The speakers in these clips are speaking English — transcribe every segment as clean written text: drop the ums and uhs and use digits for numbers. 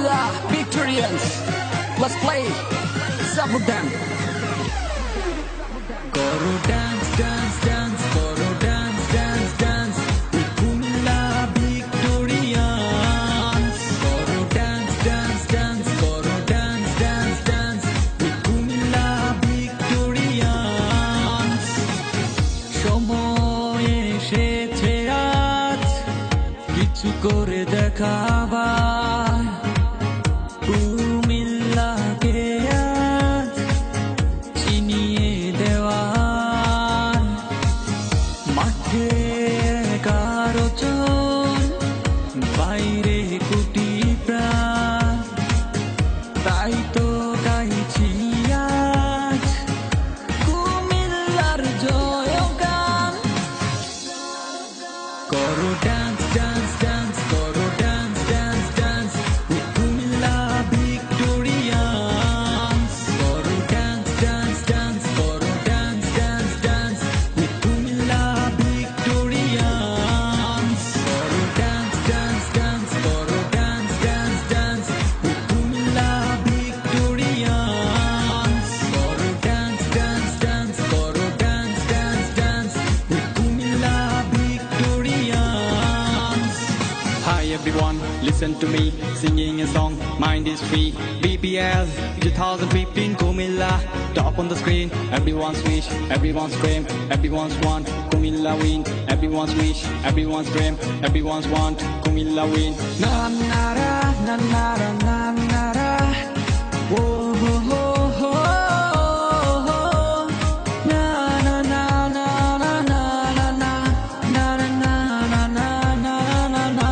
Kumilla Victorians. Let's play. Support them. Koro dance, dance, dance, koro dance, dance, dance. Kumilla Victorians. Koro dance, dance, dance, koro dance, dance, dance. Kumilla Victorians. সময় এসেছে আজ কিছু করে দেখাবার কুমিল্লাকে আজ চিনিয়ে দেওয়ার মাঠে কারো চোর বাইরে কোটি প্রাণ তাই তো গাইছি আজ কুমিল্লার জয়গান করো ডান্স ডান্স ডান্স করো dance dance dance Comilla Victorians করো ডান্স ডান্স ডান্স করো dance dance dance Comilla Victorians করো ডান্স ডান্স ডান্স করো dance dance dance Comilla Victorians করো ডান্স ডান্স ডান্স করো dance dance dance Comilla Victorians Hi everyone, listen to me, singing a song, mind is free. BPL 2015 Kumilla, top on the screen. Everyone's wish, everyone's dream, everyone's want Kumilla win. Everyone's wish, everyone's dream, everyone's want Kumilla win. Na na ra, na na ra, na na ra. Whoa, ho, ho, ho, ho. Na na na na na na na na na na na na na na na.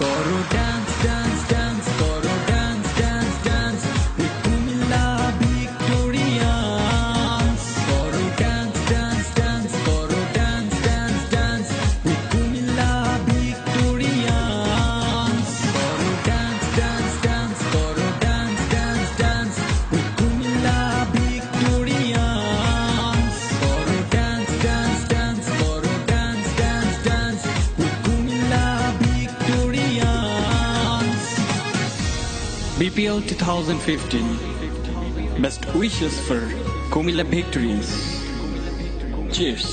Koro dance, dance, dance, koro dance, dance, dance. Kumilla Victorians. Koro dance, dance, dance, koro dance, dance, dance. Kumilla Victorians. Koro dance, dance, dance, koro dance, dance, dance. Kumilla Victorians. Koro dance, dance, dance, koro dance, dance, dance. Kumilla Victorians. BPL 2015, best wishes for Kumilla Victorians. Cheers.